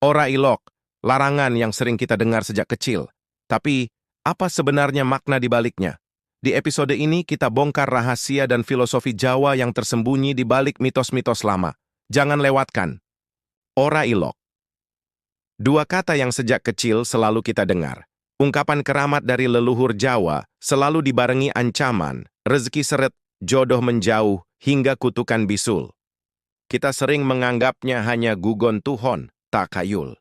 Ora ilok, larangan yang sering kita dengar sejak kecil. Tapi, apa sebenarnya makna di baliknya? Di episode ini kita bongkar rahasia dan filosofi Jawa yang tersembunyi di balik mitos-mitos lama. Jangan lewatkan. Ora ilok. Dua kata yang sejak kecil selalu kita dengar. Ungkapan keramat dari leluhur Jawa selalu dibarengi ancaman, rezeki seret, jodoh menjauh, hingga kutukan bisul. Kita sering menganggapnya hanya gugon Tuhon, tak kayul.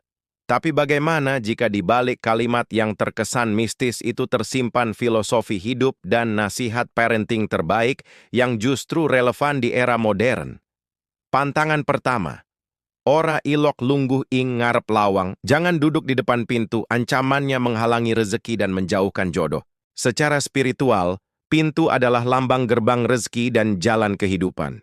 Tapi bagaimana jika di balik kalimat yang terkesan mistis itu tersimpan filosofi hidup dan nasihat parenting terbaik yang justru relevan di era modern? Pantangan pertama, ora ilok lungguh ing ngarep lawang, jangan duduk di depan pintu, ancamannya menghalangi rezeki dan menjauhkan jodoh. Secara spiritual, pintu adalah lambang gerbang rezeki dan jalan kehidupan.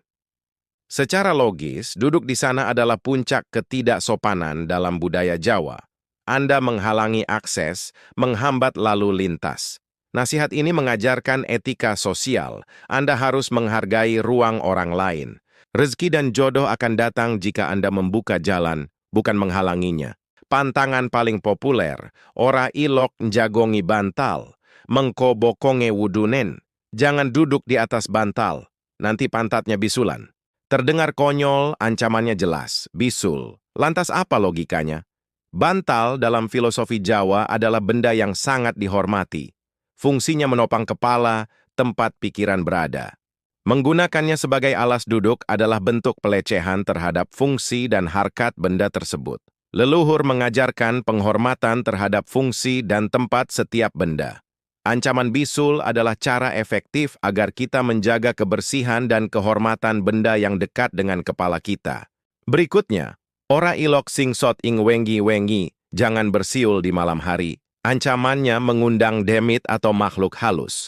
Secara logis, duduk di sana adalah puncak ketidaksopanan dalam budaya Jawa. Anda menghalangi akses, menghambat lalu lintas. Nasihat ini mengajarkan etika sosial. Anda harus menghargai ruang orang lain. Rezeki dan jodoh akan datang jika Anda membuka jalan, bukan menghalanginya. Pantangan paling populer, ora ilok njagongi bantal, mengkobokonge wudunen. Jangan duduk di atas bantal, nanti pantatnya bisulan. Terdengar konyol, ancamannya jelas, bisul. Lantas apa logikanya? Bantal dalam filosofi Jawa adalah benda yang sangat dihormati. Fungsinya menopang kepala, tempat pikiran berada. Menggunakannya sebagai alas duduk adalah bentuk pelecehan terhadap fungsi dan harkat benda tersebut. Leluhur mengajarkan penghormatan terhadap fungsi dan tempat setiap benda. Ancaman bisul adalah cara efektif agar kita menjaga kebersihan dan kehormatan benda yang dekat dengan kepala kita. Berikutnya, ora ilok singsot ing wengi-wengi, jangan bersiul di malam hari. Ancamannya mengundang demit atau makhluk halus.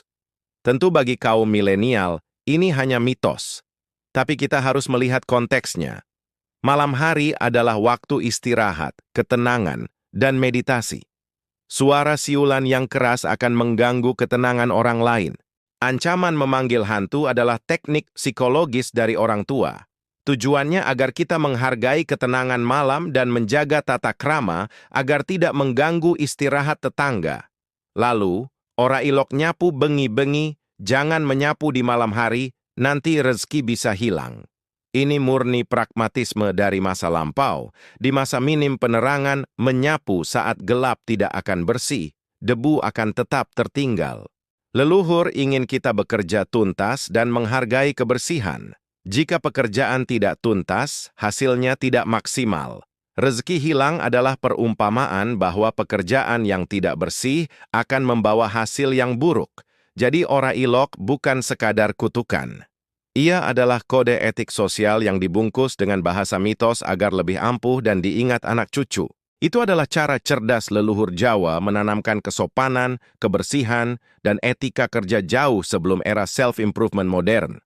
Tentu bagi kaum milenial, ini hanya mitos. Tapi kita harus melihat konteksnya. Malam hari adalah waktu istirahat, ketenangan, dan meditasi. Suara siulan yang keras akan mengganggu ketenangan orang lain. Ancaman memanggil hantu adalah teknik psikologis dari orang tua. Tujuannya agar kita menghargai ketenangan malam dan menjaga tata krama agar tidak mengganggu istirahat tetangga. Lalu, ora ilok nyapu bengi-bengi, jangan menyapu di malam hari, nanti rezeki bisa hilang. Ini murni pragmatisme dari masa lampau. Di masa minim penerangan, menyapu saat gelap tidak akan bersih, debu akan tetap tertinggal. Leluhur ingin kita bekerja tuntas dan menghargai kebersihan. Jika pekerjaan tidak tuntas, hasilnya tidak maksimal. Rezeki hilang adalah perumpamaan bahwa pekerjaan yang tidak bersih akan membawa hasil yang buruk. Jadi ora ilok bukan sekadar kutukan. Ia adalah kode etik sosial yang dibungkus dengan bahasa mitos agar lebih ampuh dan diingat anak cucu. Itu adalah cara cerdas leluhur Jawa menanamkan kesopanan, kebersihan, dan etika kerja jauh sebelum era self-improvement modern.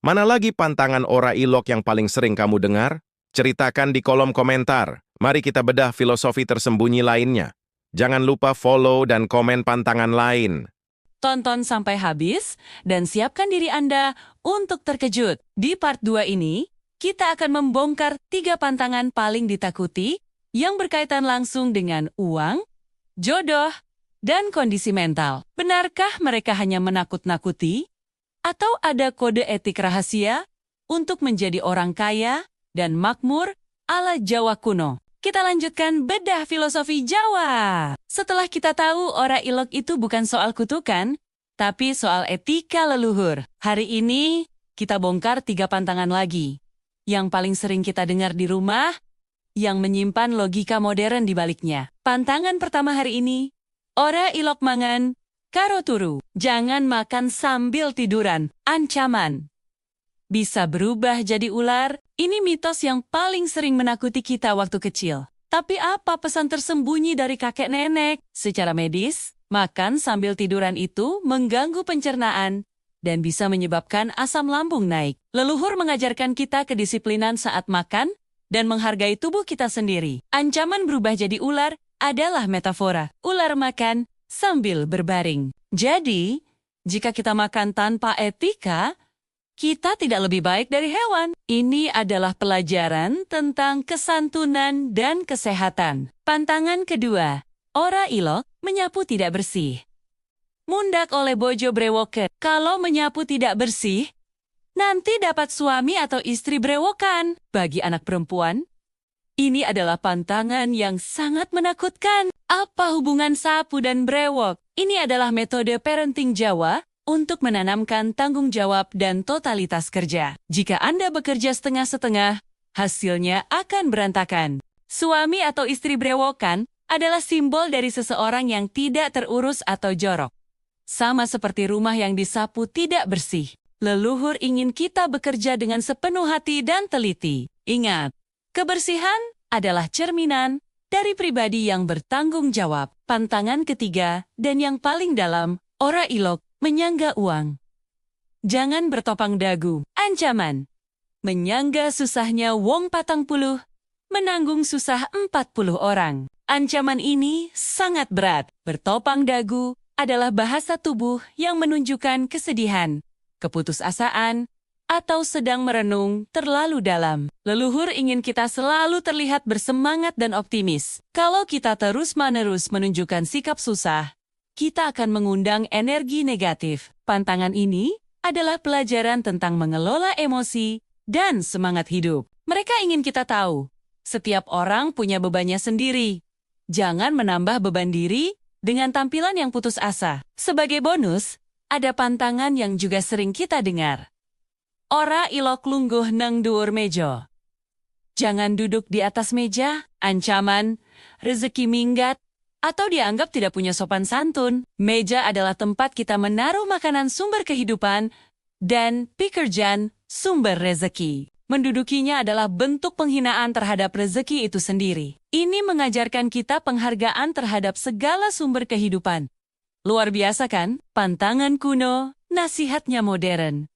Mana lagi pantangan ora ilok yang paling sering kamu dengar? Ceritakan di kolom komentar. Mari kita bedah filosofi tersembunyi lainnya. Jangan lupa follow dan komen pantangan lain. Tonton sampai habis dan siapkan diri Anda untuk terkejut. Di part 2 ini, kita akan membongkar 3 pantangan paling ditakuti yang berkaitan langsung dengan uang, jodoh, dan kondisi mental. Benarkah mereka hanya menakut-nakuti? Atau ada kode etik rahasia untuk menjadi orang kaya dan makmur ala Jawa kuno? Kita lanjutkan bedah filosofi Jawa. Setelah kita tahu ora ilok itu bukan soal kutukan, tapi soal etika leluhur. Hari ini, kita bongkar 3 pantangan lagi. Yang paling sering kita dengar di rumah, yang menyimpan logika modern di baliknya. Pantangan pertama hari ini, ora ilok mangan, karo turu. Jangan makan sambil tiduran, ancaman. Bisa berubah jadi ular. Ini mitos yang paling sering menakuti kita waktu kecil. Tapi apa pesan tersembunyi dari kakek nenek? Secara medis, makan sambil tiduran itu mengganggu pencernaan dan bisa menyebabkan asam lambung naik. Leluhur mengajarkan kita kedisiplinan saat makan dan menghargai tubuh kita sendiri. Ancaman berubah jadi ular adalah metafora. Ular makan sambil berbaring. Jadi, jika kita makan tanpa etika, kita tidak lebih baik dari hewan. Ini adalah pelajaran tentang kesantunan dan kesehatan. Pantangan kedua, ora ilok menyapu tidak bersih. Mundak oleh bojo brewoken. Kalau menyapu tidak bersih, nanti dapat suami atau istri brewokan. Bagi anak perempuan, ini adalah pantangan yang sangat menakutkan. Apa hubungan sapu dan brewok? Ini adalah metode parenting Jawa untuk menanamkan tanggung jawab dan totalitas kerja. Jika Anda bekerja setengah-setengah, hasilnya akan berantakan. Suami atau istri brewokan adalah simbol dari seseorang yang tidak terurus atau jorok. Sama seperti rumah yang disapu tidak bersih. Leluhur ingin kita bekerja dengan sepenuh hati dan teliti. Ingat, kebersihan adalah cerminan dari pribadi yang bertanggung jawab. Pantangan ketiga dan yang paling dalam, ora ilok menyangga uang. Jangan bertopang dagu. Ancaman. Menyangga susahnya wong 40, menanggung susah 40 orang. Ancaman ini sangat berat. Bertopang dagu adalah bahasa tubuh yang menunjukkan kesedihan, keputusasaan, atau sedang merenung terlalu dalam. Leluhur ingin kita selalu terlihat bersemangat dan optimis. Kalau kita terus-menerus menunjukkan sikap susah, kita akan mengundang energi negatif. Pantangan ini adalah pelajaran tentang mengelola emosi dan semangat hidup. Mereka ingin kita tahu, setiap orang punya bebannya sendiri. Jangan menambah beban diri dengan tampilan yang putus asa. Sebagai bonus, ada pantangan yang juga sering kita dengar. Ora ilok lungguh nang dhuwur meja. Jangan duduk di atas meja, ancaman, rezeki minggat, atau dianggap tidak punya sopan santun. Meja adalah tempat kita menaruh makanan sumber kehidupan dan pekerjaan sumber rezeki. Mendudukinya adalah bentuk penghinaan terhadap rezeki itu sendiri. Ini mengajarkan kita penghargaan terhadap segala sumber kehidupan. Luar biasa kan? Pantangan kuno, nasihatnya modern.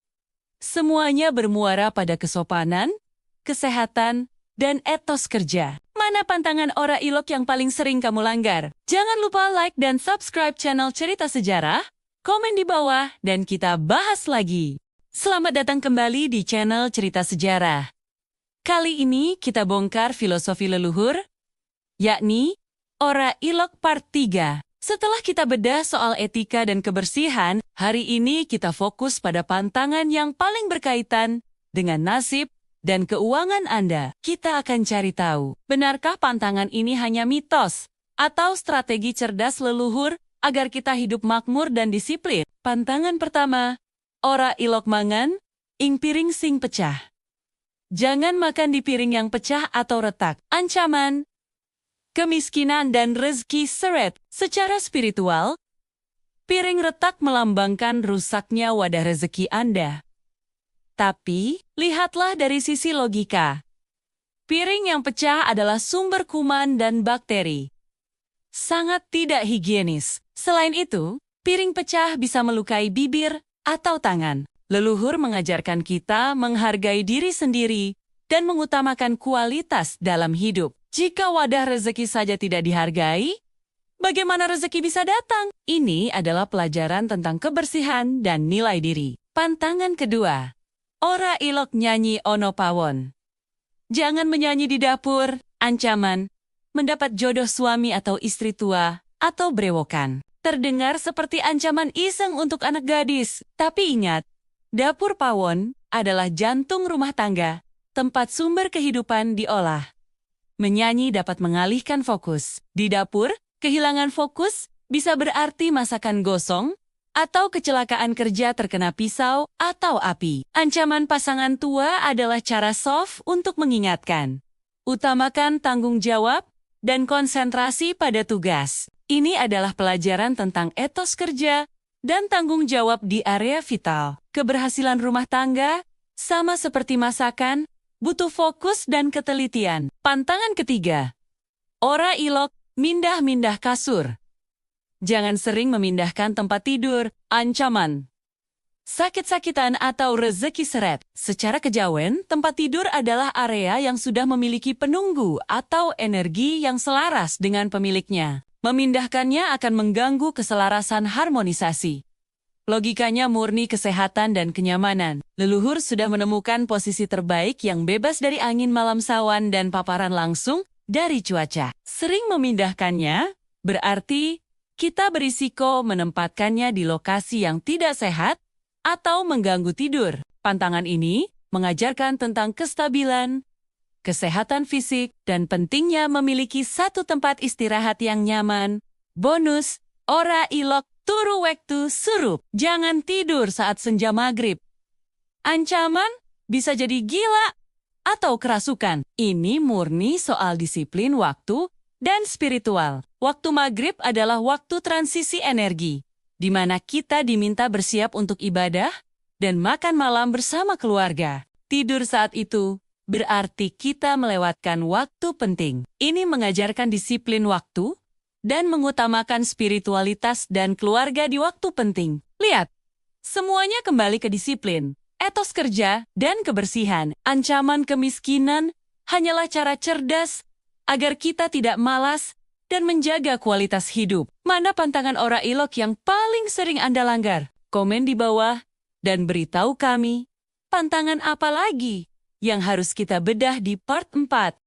Semuanya bermuara pada kesopanan, kesehatan, dan etos kerja. Mana pantangan ora ilok yang paling sering kamu langgar? Jangan lupa like dan subscribe channel Cerita Sejarah, komen di bawah, dan kita bahas lagi. Selamat datang kembali di channel Cerita Sejarah. Kali ini kita bongkar filosofi leluhur, yakni ora ilok part 3. Setelah kita bedah soal etika dan kebersihan, hari ini kita fokus pada pantangan yang paling berkaitan dengan nasib dan keuangan Anda. Kita akan cari tahu, benarkah pantangan ini hanya mitos atau strategi cerdas leluhur agar kita hidup makmur dan disiplin? Pantangan pertama, ora ilok mangan, ing piring sing pecah. Jangan makan di piring yang pecah atau retak. Ancaman. Kemiskinan dan rezeki seret. Secara spiritual, piring retak melambangkan rusaknya wadah rezeki Anda. Tapi, lihatlah dari sisi logika. Piring yang pecah adalah sumber kuman dan bakteri. Sangat tidak higienis. Selain itu, piring pecah bisa melukai bibir atau tangan. Leluhur mengajarkan kita menghargai diri sendiri dan mengutamakan kualitas dalam hidup. Jika wadah rezeki saja tidak dihargai, bagaimana rezeki bisa datang? Ini adalah pelajaran tentang kebersihan dan nilai diri. Pantangan kedua, ora ilok nyanyi ono pawon. Jangan menyanyi di dapur, ancaman, mendapat jodoh suami atau istri tua, atau brewokan. Terdengar seperti ancaman iseng untuk anak gadis. Tapi ingat, dapur pawon adalah jantung rumah tangga, tempat sumber kehidupan diolah. Menyanyi dapat mengalihkan fokus. Di dapur, kehilangan fokus bisa berarti masakan gosong atau kecelakaan kerja terkena pisau atau api. Ancaman pasangan tua adalah cara soft untuk mengingatkan. Utamakan tanggung jawab dan konsentrasi pada tugas. Ini adalah pelajaran tentang etos kerja dan tanggung jawab di area vital. Keberhasilan rumah tangga, sama seperti masakan, butuh fokus dan ketelitian. Pantangan ketiga, ora ilok mindah-mindah kasur. Jangan sering memindahkan tempat tidur, ancaman. Sakit-sakitan atau rezeki seret. Secara kejawen, tempat tidur adalah area yang sudah memiliki penunggu atau energi yang selaras dengan pemiliknya. Memindahkannya akan mengganggu keselarasan harmonisasi. Logikanya murni kesehatan dan kenyamanan. Leluhur sudah menemukan posisi terbaik yang bebas dari angin malam sawan dan paparan langsung dari cuaca. Sering memindahkannya, berarti kita berisiko menempatkannya di lokasi yang tidak sehat atau mengganggu tidur. Pantangan ini mengajarkan tentang kestabilan, kesehatan fisik, dan pentingnya memiliki satu tempat istirahat yang nyaman. Bonus, ora ilok turu wektu surup. Jangan tidur saat senja maghrib. Ancaman bisa jadi gila atau kerasukan. Ini murni soal disiplin waktu dan spiritual. Waktu maghrib adalah waktu transisi energi, di mana kita diminta bersiap untuk ibadah dan makan malam bersama keluarga. Tidur saat itu berarti kita melewatkan waktu penting. Ini mengajarkan disiplin waktu dan mengutamakan spiritualitas dan keluarga di waktu penting. Lihat, semuanya kembali ke disiplin, etos kerja, dan kebersihan. Ancaman kemiskinan hanyalah cara cerdas agar kita tidak malas dan menjaga kualitas hidup. Mana pantangan ora ilok yang paling sering Anda langgar? Komen di bawah dan beritahu kami, pantangan apa lagi yang harus kita bedah di part 4.